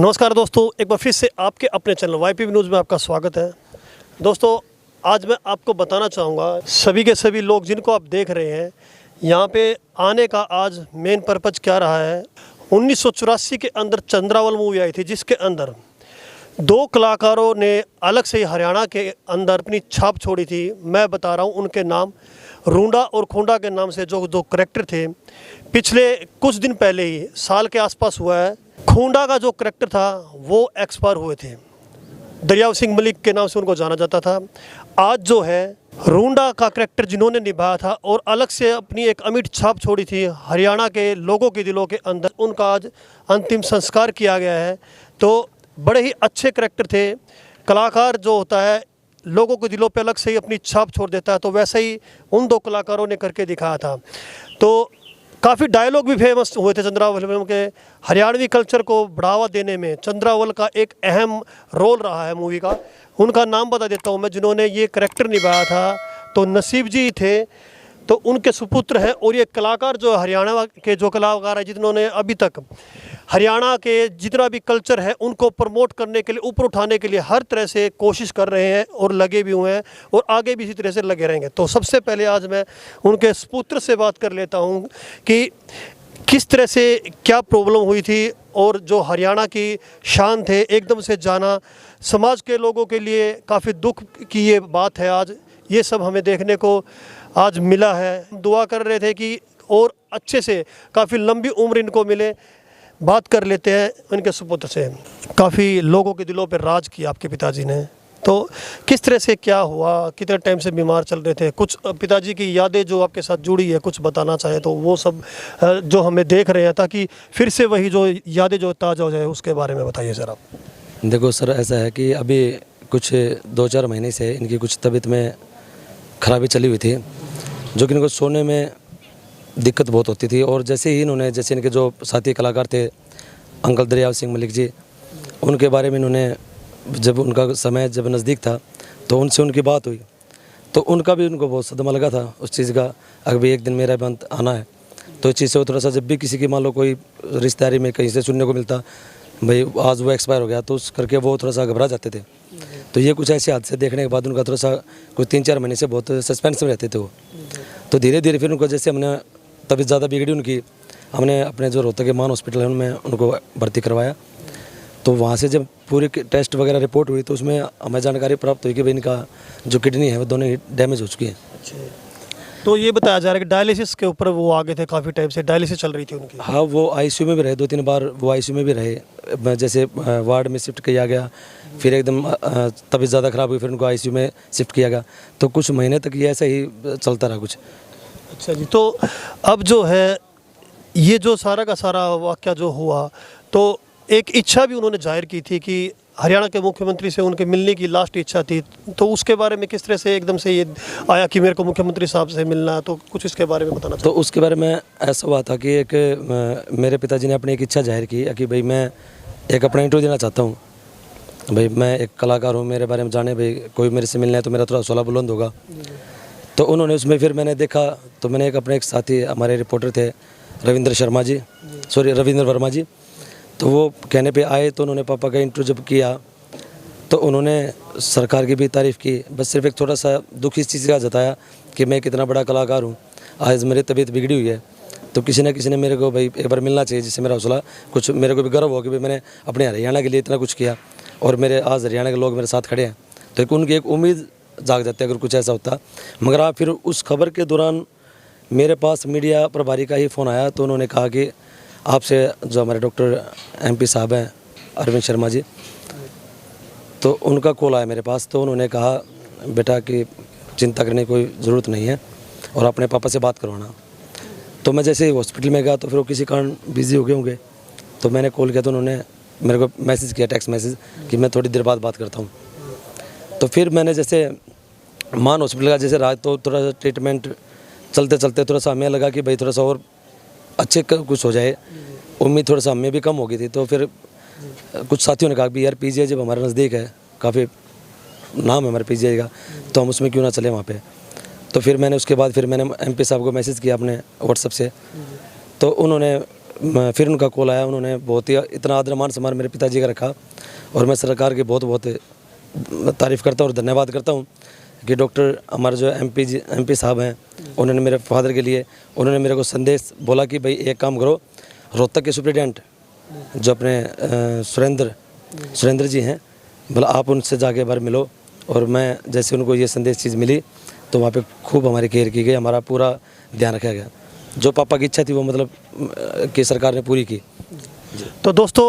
नमस्कार दोस्तों, एक बार फिर से आपके अपने चैनल YPB न्यूज़ में आपका स्वागत है। दोस्तों, आज मैं आपको बताना चाहूँगा सभी के सभी लोग जिनको आप देख रहे हैं, यहाँ पे आने का आज मेन पर्पज क्या रहा है। 1984 के अंदर चंद्रावल मूवी आई थी, जिसके अंदर दो कलाकारों ने अलग से हरियाणा के अंदर अपनी छाप छोड़ी थी। मैं बता रहा हूँ उनके नाम, रूंडा और खोंडा के नाम से जो दो करैक्टर थे। पिछले कुछ दिन पहले ही, साल के आसपास हुआ है, खोंडा का जो करैक्टर था वो एक्सपायर हुए थे। दरियाव सिंह मलिक के नाम से उनको जाना जाता था। आज जो है रूंडा का करैक्टर जिन्होंने निभाया था और अलग से अपनी एक अमिट छाप छोड़ी थी हरियाणा के लोगों के दिलों के अंदर, उनका आज अंतिम संस्कार किया गया है। तो बड़े ही अच्छे करैक्टर थे। कलाकार जो होता है लोगों के दिलों पे अलग से ही अपनी छाप छोड़ देता है, तो वैसे ही उन दो कलाकारों ने करके दिखाया था। तो काफ़ी डायलॉग भी फेमस हुए थे चंद्रावल फिल्म के। हरियाणवी कल्चर को बढ़ावा देने में चंद्रावल का एक अहम रोल रहा है मूवी का। उनका नाम बता देता हूँ मैं, जिन्होंने ये करैक्टर निभाया था तो नसीब जी थे, तो उनके सुपुत्र हैं। और ये कलाकार जो हरियाणा के जो कलाकार हैं, जिन्होंने अभी तक हरियाणा के जितना भी कल्चर है उनको प्रमोट करने के लिए, ऊपर उठाने के लिए हर तरह से कोशिश कर रहे हैं और लगे भी हुए हैं और आगे भी इसी तरह से लगे रहेंगे। तो सबसे पहले आज मैं उनके सुपुत्र से बात कर लेता हूं कि किस तरह से क्या प्रॉब्लम हुई थी और जो हरियाणा की शान थे एकदम से जाना। समाज के लोगों के लिए काफ़ी दुख की ये बात है। आज ये सब हमें देखने को आज मिला है। दुआ कर रहे थे कि और अच्छे से काफ़ी लंबी उम्र इनको मिले। बात कर लेते हैं इनके सुपुत्र से। काफ़ी लोगों के दिलों पर राज किया आपके पिताजी ने, तो किस तरह से क्या हुआ, कितने टाइम से बीमार चल रहे थे, कुछ पिताजी की यादें जो आपके साथ जुड़ी है कुछ बताना चाहे तो वो सब जो हमें देख रहे हैं, ताकि फिर से वही जो यादें जो ताज़ा हो जाए उसके बारे में बताइए सर आप। देखो सर, ऐसा है कि अभी कुछ 2-4 महीने से इनकी कुछ तबीयत में खराबी चली हुई थी, जो कि इनको सोने में दिक्कत बहुत होती थी। और जैसे ही इन्होंने, जैसे इनके जो साथी कलाकार थे अंकल दरियाव सिंह मलिक जी, उनके बारे में इन्होंने, जब उनका समय जब नज़दीक था तो उनसे उनकी बात हुई, तो उनका भी उनको बहुत सदमा लगा था उस चीज़ का। अभी एक दिन मेरा भी अंत आना है, तो इस चीज़ से वो थोड़ा सा, जब भी किसी की मान लो कोई रिश्तेदारी में कहीं से सुनने को मिलता भाई आज वो एक्सपायर हो गया, तो उस करके वो थोड़ा सा घबरा जाते थे। तो ये कुछ ऐसे हादसे देखने के बाद उनका थोड़ा सा कुछ 3-4 महीने से बहुत सस्पेंस में रहते थे वो। तो धीरे धीरे फिर उनको, जैसे हमने तबीयत ज़्यादा बिगड़ी उनकी, हमने अपने जो रोहतक के मान हॉस्पिटल है उनमें उनको भर्ती करवाया। तो वहाँ से जब पूरी टेस्ट वगैरह रिपोर्ट हुई तो उसमें हमें जानकारी प्राप्त हुई कि भाई इनका जो किडनी है वो दोनों ही डैमेज हो चुकी है। तो ये बताया जा रहा है कि डायलिसिस के ऊपर वो आगे थे, काफ़ी टाइम से डायलिसिस चल रही थी उनकी। हाँ, वो आईसीयू में भी रहे, 2-3 बार वो आईसीयू में भी रहे। जैसे वार्ड में शिफ्ट किया गया, फिर एकदम तबीयत ज़्यादा ख़राब हुई, फिर उनको आईसीयू में शिफ्ट किया गया। तो कुछ महीने तक ये ऐसा ही चलता रहा कुछ। अच्छा जी, तो अब जो है ये जो सारा का सारा वाक़या जो हुआ, तो एक इच्छा भी उन्होंने जाहिर की थी कि हरियाणा के मुख्यमंत्री से उनके मिलने की लास्ट इच्छा थी। तो उसके बारे में किस तरह से एकदम से ये आया कि मेरे को मुख्यमंत्री साहब से मिलना है, तो कुछ इसके बारे में बताना तो उसके बारे में ऐसा हुआ था कि एक मेरे पिताजी ने अपनी एक इच्छा जाहिर की कि भाई मैं एक अपना इंटरव्यू देना चाहता हूँ, भाई मैं एक कलाकार हूँ, मेरे बारे में जाने, भाई कोई मेरे से मिलना है तो मेरा थोड़ा हौसला बुलंद होगा। तो उन्होंने उसमें, फिर मैंने देखा तो मैंने एक साथी, हमारे रिपोर्टर थे रविंद्र वर्मा जी, तो वो कहने पे आए। तो उन्होंने पापा का इंटरव्यू जब किया तो उन्होंने सरकार की भी तारीफ़ की, बस सिर्फ एक थोड़ा सा दुख इस चीज़ का जताया कि मैं कितना बड़ा कलाकार हूँ, आज मेरी तबीयत बिगड़ी हुई है, तो किसी न किसी ने मेरे को भाई एक बार मिलना चाहिए, जिससे मेरा हौसला कुछ, मेरे को भी गर्व हो कि भाई मैंने अपने हरियाणा के लिए इतना कुछ किया और मेरे आज हरियाणा के लोग मेरे साथ खड़े हैं। तो एक उनकी एक उम्मीद जाग जाती है अगर कुछ ऐसा होता। मगर आप फिर उस खबर के दौरान मेरे पास मीडिया प्रभारी का ही फ़ोन आया, तो उन्होंने कहा कि आपसे जो हमारे डॉक्टर MP साहब हैं अरविंद शर्मा जी, तो उनका कॉल आया मेरे पास। तो उन्होंने कहा बेटा कि चिंता करने की कोई ज़रूरत नहीं है और अपने पापा से बात करवाना। तो मैं जैसे ही हॉस्पिटल में गया तो फिर वो किसी कारण बिज़ी हो गए होंगे, तो मैंने कॉल किया तो उन्होंने मेरे को मैसेज किया, टेक्स्ट मैसेज, कि मैं थोड़ी देर बाद बात करता हूँ। तो फिर मैंने जैसे मान हॉस्पिटल का जैसे रात, तो थोड़ा सा ट्रीटमेंट चलते चलते थोड़ा सा हमें लगा कि भाई थोड़ा सा और अच्छे कुछ हो जाए, उम्मीद थोड़ा सा हमें भी कम हो गई थी। तो फिर कुछ साथियों ने कहा कि यार PGI जब हमारे नज़दीक है, काफ़ी नाम है हमारे PGI का, तो हम उसमें क्यों ना चले वहाँ पे। तो फिर मैंने उसके बाद फिर मैंने MP साहब को मैसेज किया अपने WhatsApp से, तो उन्होंने फिर उनका कॉल आया, उन्होंने बहुत ही इतना आदर मान सम्मान मेरे पिताजी का रखा। और मैं सरकार की बहुत बहुत तारीफ़ करता हूँ और धन्यवाद करता हूँ कि डॉक्टर हमारे जो एमपी साहब हैं, उन्होंने मेरे फादर के लिए उन्होंने मेरे को संदेश बोला कि भाई एक काम करो, रोहतक के सुप्रिटेंडेंट जो अपने सुरेंद्र जी हैं, बोला आप उनसे जाके बार मिलो। और मैं जैसे उनको ये संदेश चीज़ मिली तो वहाँ पे खूब हमारी केयर की गई, हमारा पूरा ध्यान रखा गया। जो पापा की इच्छा थी वो मतलब कि सरकार ने पूरी की। तो दोस्तों,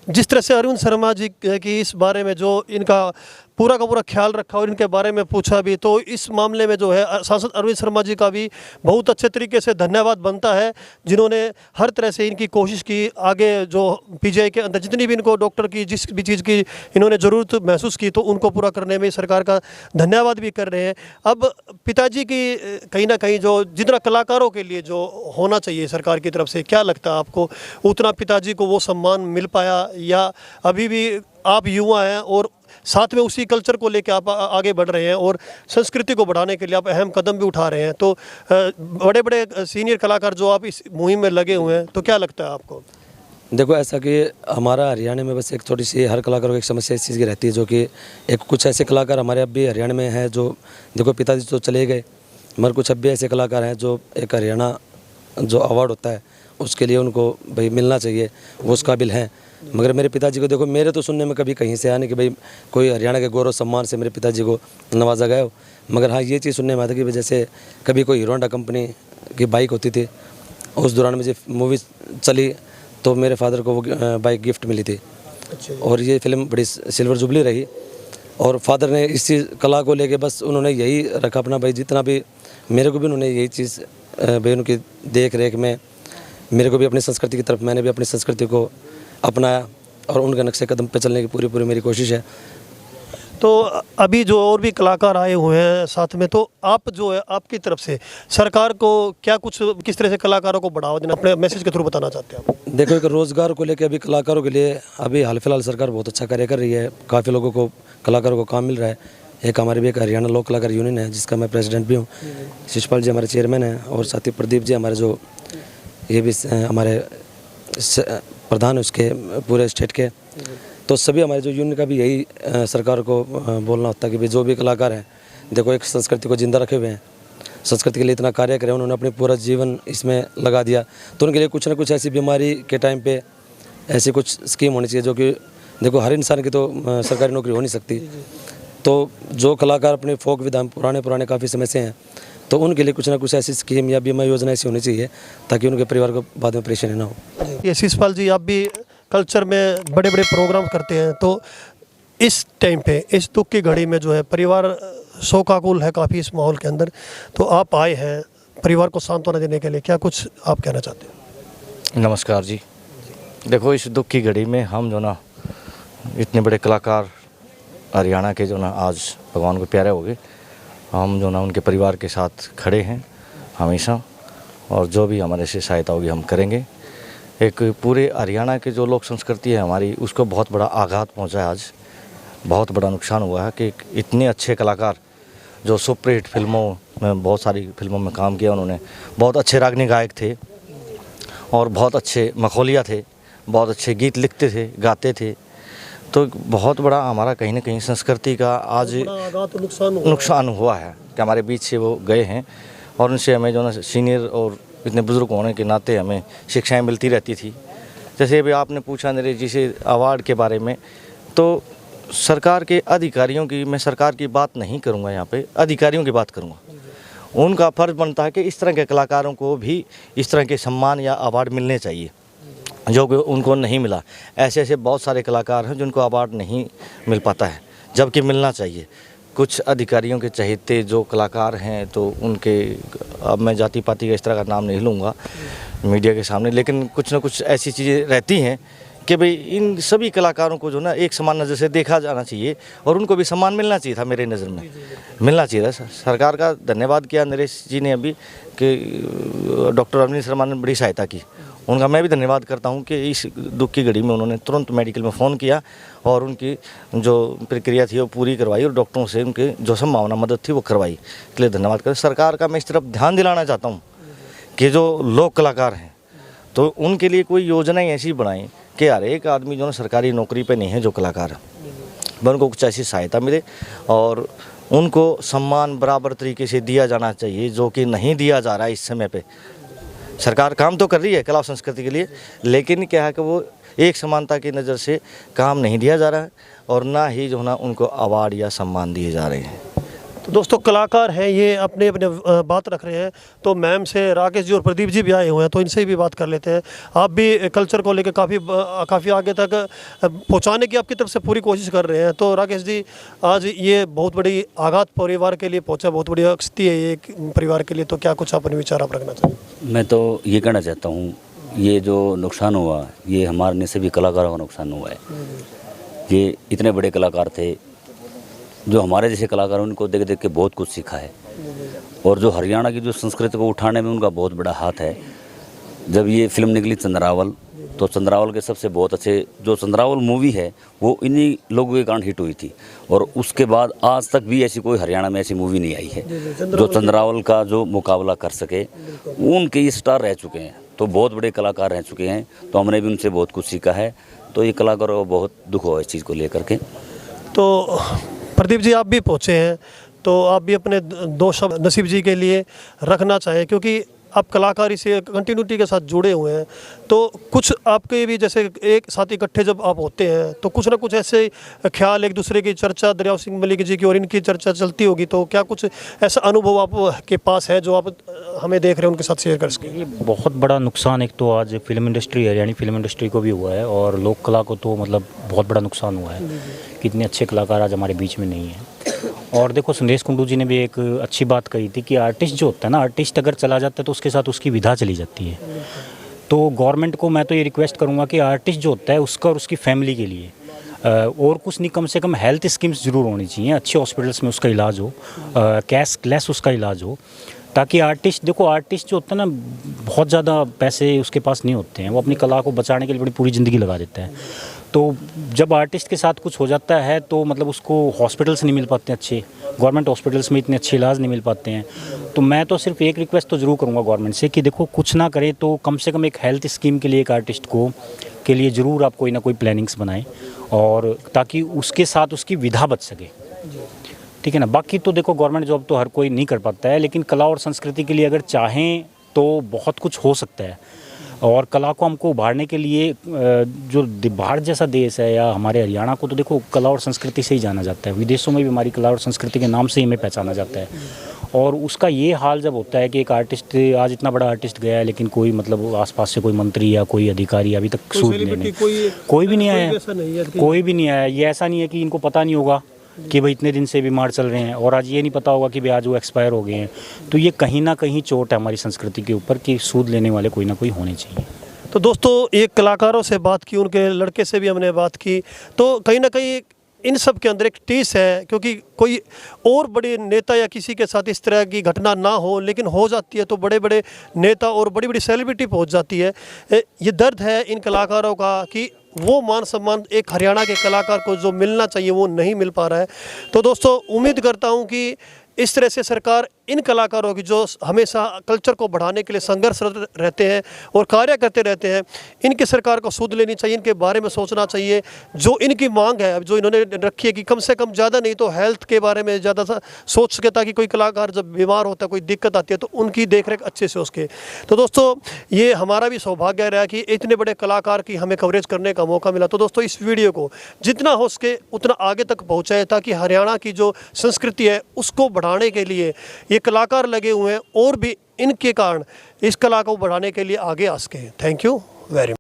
जिस तरह से अरविंद शर्मा जी की इस बारे में जो इनका पूरा का पूरा ख्याल रखा और इनके बारे में पूछा भी, तो इस मामले में जो है सांसद अरविंद शर्मा जी का भी बहुत अच्छे तरीके से धन्यवाद बनता है, जिन्होंने हर तरह से इनकी कोशिश की। आगे जो पीजीआई के अंदर जितनी भी इनको डॉक्टर की जिस भी चीज़ की इन्होंने ज़रूरत महसूस की, तो उनको पूरा करने में सरकार का धन्यवाद भी कर रहे हैं। अब पिताजी की कहीं ना कहीं जो जितना कलाकारों के लिए जो होना चाहिए सरकार की तरफ से, क्या लगता है आपको, उतना पिताजी को वो सम्मान मिल पाया, या अभी भी आप युवा हैं और साथ में उसी कल्चर को लेकर आप आगे बढ़ रहे हैं और संस्कृति को बढ़ाने के लिए आप अहम कदम भी उठा रहे हैं, तो बड़े बड़े सीनियर कलाकार जो आप इस मुहिम में लगे हुए हैं, तो क्या लगता है आपको? देखो, ऐसा कि हमारा हरियाणा में बस एक थोड़ी सी हर कलाकार को एक समस्या इस चीज़ की रहती है, जो कि एक कुछ ऐसे कलाकार हमारे अब भी हरियाणा में हैं जो, देखो पिताजी तो चले गए, मगर कुछ अब भी ऐसे कलाकार हैं जो एक हरियाणा जो अवार्ड होता है उसके लिए उनको भाई मिलना चाहिए, वो उस काबिल हैं। मगर मेरे पिताजी को देखो, मेरे तो सुनने में कभी कहीं से आया नहीं कि भाई कोई हरियाणा के गौरव सम्मान से मेरे पिताजी को नवाजा गया हो। मगर हाँ, ये चीज़ सुनने में आता कि जैसे कभी कोई हीरो होंडा कंपनी की बाइक होती थी, उस दौरान में जब मूवी चली तो मेरे फादर को वो बाइक गिफ्ट मिली थी। और ये फिल्म बड़ी सिल्वर जुबली रही। और फादर ने इस चीज़ कला को लेके बस उन्होंने यही रखा अपना, भाई जितना भी मेरे को भी उन्होंने यही चीज़ भाई उनकी देख रेख में मेरे को भी अपनी संस्कृति की तरफ, मैंने भी अपनी संस्कृति को अपनाया और उनके नक्शे कदम पे चलने की पूरी मेरी कोशिश है। तो अभी जो और भी कलाकार आए हुए हैं साथ में, तो आप जो है आपकी तरफ से सरकार को क्या कुछ किस तरह से कलाकारों को बढ़ावा देना अपने मैसेज के थ्रू बताना चाहते हैं आप? देखो, एक रोज़गार को लेकर अभी कलाकारों के लिए अभी हाल फिलहाल सरकार बहुत अच्छा कार्य कर रही है, काफ़ी लोगों को कलाकारों को काम मिल रहा है। एक हमारी भी एक हरियाणा लोक कलाकार यूनियन है जिसका मैं प्रेसिडेंट भी हूँ, शिषपाल जी हमारे चेयरमैन हैं, और साथ ही प्रदीप जी हमारे जो ये भी हमारे प्रधान है उसके पूरे स्टेट के। तो सभी हमारे जो यूनियन का भी यही सरकार को बोलना होता है कि भाई जो भी कलाकार हैं, देखो एक संस्कृति को जिंदा रखे हुए हैं, संस्कृति के लिए इतना कार्य करें, उन्होंने अपने पूरा जीवन इसमें लगा दिया, तो उनके लिए कुछ ना कुछ ऐसी बीमारी के टाइम पे ऐसी कुछ स्कीम होनी चाहिए, जो कि देखो हर इंसान की तो सरकारी नौकरी हो नहीं सकती। तो जो कलाकार अपने फोक विधान पुराने काफ़ी समय से हैं, तो उनके लिए कुछ ना कुछ ऐसी स्कीम या बीमा योजना ऐसी होनी चाहिए ताकि उनके परिवार को बाद में परेशानी ना हो। ये शिषपाल जी, आप भी कल्चर में बड़े बड़े प्रोग्राम करते हैं, तो इस टाइम पे इस दुख की घड़ी में जो है परिवार शोकाकुल है काफ़ी इस माहौल के अंदर, तो आप आए हैं परिवार को सांत्वना देने के लिए, क्या कुछ आप कहना चाहते हैं? नमस्कार जी। देखो, इस दुख की घड़ी में हम जो ना इतने बड़े कलाकार हरियाणा के जो ना आज भगवान को प्यारे हो गए, हम जो ना उनके परिवार के साथ खड़े हैं हमेशा, और जो भी हमारे से सहायता होगी हम करेंगे। एक पूरे हरियाणा के जो लोक संस्कृति है हमारी, उसको बहुत बड़ा आघात पहुंचा है, आज बहुत बड़ा नुकसान हुआ है कि इतने अच्छे कलाकार जो सुपरहिट फिल्मों में, बहुत सारी फिल्मों में काम किया उन्होंने, बहुत अच्छे रागनी गायक थे और बहुत अच्छे मखौलिया थे, बहुत अच्छे गीत लिखते थे, गाते थे। तो बहुत बड़ा हमारा कहीं ना कहीं संस्कृति का आज नुकसान हुआ है कि हमारे बीच से वो गए हैं, और उनसे हमें जो ना सीनियर और इतने बुज़ुर्ग होने के नाते हमें शिक्षाएं मिलती रहती थी। जैसे अभी आपने पूछा नरेश जी से अवार्ड के बारे में, तो सरकार के अधिकारियों की, मैं सरकार की बात नहीं करूँगा, यहाँ पे अधिकारियों की बात करूँगा। उनका फ़र्ज़ बनता है कि इस तरह के कलाकारों को भी इस तरह के सम्मान या अवार्ड मिलने चाहिए जो कि उनको नहीं मिला। ऐसे ऐसे बहुत सारे कलाकार हैं जिनको अवार्ड नहीं मिल पाता है, जबकि मिलना चाहिए। कुछ अधिकारियों के चहेते जो कलाकार हैं, तो उनके, अब मैं जाति पाति का इस तरह का नाम नहीं लूँगा मीडिया के सामने, लेकिन कुछ ना कुछ ऐसी चीज़ें रहती हैं कि भाई इन सभी कलाकारों को जो ना एक समान नज़र से देखा जाना चाहिए और उनको भी सम्मान मिलना चाहिए था, मेरे नज़र में मिलना चाहिए था। सरकार का धन्यवाद किया नरेश जी ने अभी कि डॉक्टर अरविंद शर्मा ने बड़ी सहायता की, उनका मैं भी धन्यवाद करता हूं कि इस दुख की घड़ी में उन्होंने तुरंत मेडिकल में फ़ोन किया और उनकी जो प्रक्रिया थी वो पूरी करवाई और डॉक्टरों से उनके जो संभावना मदद थी वो करवाई। इसलिए धन्यवाद कर सरकार का मैं इस तरफ ध्यान दिलाना चाहता हूं कि जो लोक कलाकार हैं तो उनके लिए कोई योजनाएं ऐसी बनाएं कि हर एक आदमी जो ना सरकारी नौकरी पे नहीं है जो कलाकार है, वह उनको कुछ ऐसी सहायता मिले और उनको सम्मान बराबर तरीके से दिया जाना चाहिए, जो कि नहीं दिया जा रहा है इस समय पे। सरकार काम तो कर रही है कला और संस्कृति के लिए, लेकिन क्या है कि वो एक समानता की नज़र से काम नहीं दिया जा रहा है और ना ही जो है ना उनको अवार्ड या सम्मान दिए जा रहे हैं। तो दोस्तों कलाकार हैं ये अपने अपने बात रख रहे हैं। तो मैम से राकेश जी और प्रदीप जी भी आए हुए हैं, तो इनसे भी बात कर लेते हैं। आप भी कल्चर को लेकर काफ़ी आगे तक पहुंचाने की आपकी तरफ से पूरी कोशिश कर रहे हैं। तो राकेश जी, आज ये बहुत बड़ी आघात परिवार के लिए पहुंचा, बहुत बड़ी क्षति है ये परिवार के लिए, तो क्या कुछ अपने विचार आप रखना चाहिए? मैं तो ये कहना चाहता हूँ, ये जो नुकसान हुआ ये हमारे सभी कलाकारों का नुकसान हुआ है। ये इतने बड़े कलाकार थे, जो हमारे जैसे कलाकार उनको देख देख के बहुत कुछ सीखा है, और जो हरियाणा की जो संस्कृति को उठाने में उनका बहुत बड़ा हाथ है। जब ये फिल्म निकली चंद्रावल, तो चंद्रावल के सबसे बहुत अच्छे जो चंद्रावल मूवी है वो इन्हीं लोगों के कारण हिट हुई थी, और उसके बाद आज तक भी ऐसी कोई हरियाणा में ऐसी मूवी नहीं आई है जो चंद्रावल का जो मुकाबला कर सके। उनके ये स्टार रह चुके हैं, तो बहुत बड़े कलाकार रह चुके हैं, तो हमने भी उनसे बहुत कुछ सीखा है। तो ये कलाकारों को बहुत दुख हुआ इस चीज़ को लेकर के। तो प्रदीप जी, आप भी पहुँचे हैं, तो आप भी अपने दो शब्द नसीब जी के लिए रखना चाहें, क्योंकि आप कलाकारी से कंटिन्यूटी के साथ जुड़े हुए हैं। तो कुछ आपके भी जैसे एक साथ इकट्ठे जब आप होते हैं तो कुछ ना कुछ ऐसे ख्याल, एक दूसरे की चर्चा दरियाव सिंह मलिक जी की और इनकी चर्चा चलती होगी, तो क्या कुछ ऐसा अनुभव आप के पास है जो आप हमें देख रहे हैं उनके साथ शेयर कर सकें? ये बहुत बड़ा नुकसान एक तो आज film industry, Haryani film industry को भी हुआ है, और लोक कला को तो मतलब बहुत बड़ा नुकसान हुआ है कि इतने अच्छे कलाकार आज हमारे बीच में नहीं हैं। और देखो, संदेश कुंडू जी ने भी एक अच्छी बात कही थी कि आर्टिस्ट जो होता है ना, आर्टिस्ट अगर चला जाता है तो उसके साथ उसकी विधा चली जाती है। तो गवर्नमेंट को मैं तो ये रिक्वेस्ट करूँगा कि आर्टिस्ट जो होता है उसका और उसकी फैमिली के लिए और कुछ नहीं, कम से कम हेल्थ स्कीम्स ज़रूर होनी चाहिए, अच्छे हॉस्पिटल्स में उसका इलाज हो, कैशलेस उसका इलाज हो, ताकि आर्टिस्ट, देखो आर्टिस्ट जो होता है ना, बहुत ज़्यादा पैसे उसके पास नहीं होते हैं, वो अपनी कला को बचाने के लिए बड़ी पूरी ज़िंदगी लगा देता है। तो जब आर्टिस्ट के साथ कुछ हो जाता है तो मतलब उसको हॉस्पिटल्स नहीं मिल पाते अच्छे, गवर्नमेंट हॉस्पिटल्स में इतने अच्छे इलाज नहीं मिल पाते हैं। तो मैं तो सिर्फ एक रिक्वेस्ट तो ज़रूर करूँगा गवर्नमेंट से कि देखो, कुछ ना करें तो कम से कम एक हेल्थ स्कीम के लिए एक आर्टिस्ट को के लिए ज़रूर आप कोई ना कोई प्लानिंग्स बनाएं, और ताकि उसके साथ उसकी विधा बच सके, ठीक है ना। बाकी तो देखो, गवर्नमेंट जॉब तो हर कोई नहीं कर पाता है, लेकिन कला और संस्कृति के लिए अगर चाहें तो बहुत कुछ हो सकता है। और कला को हमको उभारने के लिए जो भारत जैसा देश है या हमारे हरियाणा को, तो देखो कला और संस्कृति से ही जाना जाता है, विदेशों में भी हमारी कला और संस्कृति के नाम से ही हमें पहचाना जाता है। और उसका ये हाल जब होता है कि एक आर्टिस्ट, आज इतना बड़ा आर्टिस्ट गया है, लेकिन कोई मतलब आसपास से कोई मंत्री या कोई अधिकारी अभी तक सूद लेने कोई भी नहीं आया, कोई भी नहीं आया। ये ऐसा नहीं है कि इनको पता नहीं होगा कि भाई इतने दिन से बीमार चल रहे हैं, और आज ये नहीं पता होगा कि भाई आज वो एक्सपायर हो गए हैं। तो ये कहीं ना कहीं चोट है हमारी संस्कृति के ऊपर कि सूद लेने वाले कोई ना कोई होने चाहिए। तो दोस्तों, एक कलाकारों से बात की, उनके लड़के से भी हमने बात की, तो कहीं ना कहीं इन सब के अंदर एक टीस है, क्योंकि कोई और बड़े नेता या किसी के साथ इस तरह की घटना ना हो, लेकिन हो जाती है तो बड़े बड़े नेता और बड़ी बड़ी सेलिब्रिटी पहुंच जाती है। ये दर्द है इन कलाकारों का कि वो मान सम्मान एक हरियाणा के कलाकार को जो मिलना चाहिए वो नहीं मिल पा रहा है। तो दोस्तों, उम्मीद करता हूँ कि इस तरह से सरकार इन कलाकारों की जो हमेशा कल्चर को बढ़ाने के लिए संघर्षरत रहते हैं और कार्य करते रहते हैं, इनकी सरकार को सूद लेनी चाहिए, इनके बारे में सोचना चाहिए। जो इनकी मांग है, अब जो इन्होंने रखी है कि कम से कम ज़्यादा नहीं तो हेल्थ के बारे में ज़्यादा सोच सके, ताकि कोई कलाकार जब बीमार होता है, कोई दिक्कत आती है तो उनकी देखरेख अच्छे से हो सके। तो दोस्तों, ये हमारा भी सौभाग्य रहा कि इतने बड़े कलाकार की हमें कवरेज करने का मौका मिला। तो दोस्तों, इस वीडियो को जितना हो सके उतना आगे तक पहुँचाए, ताकि हरियाणा की जो संस्कृति है उसको बढ़ाने के लिए ये कलाकार लगे हुए हैं और भी इनके कारण इस कला को बढ़ाने के लिए आगे आ सके। Thank you very much.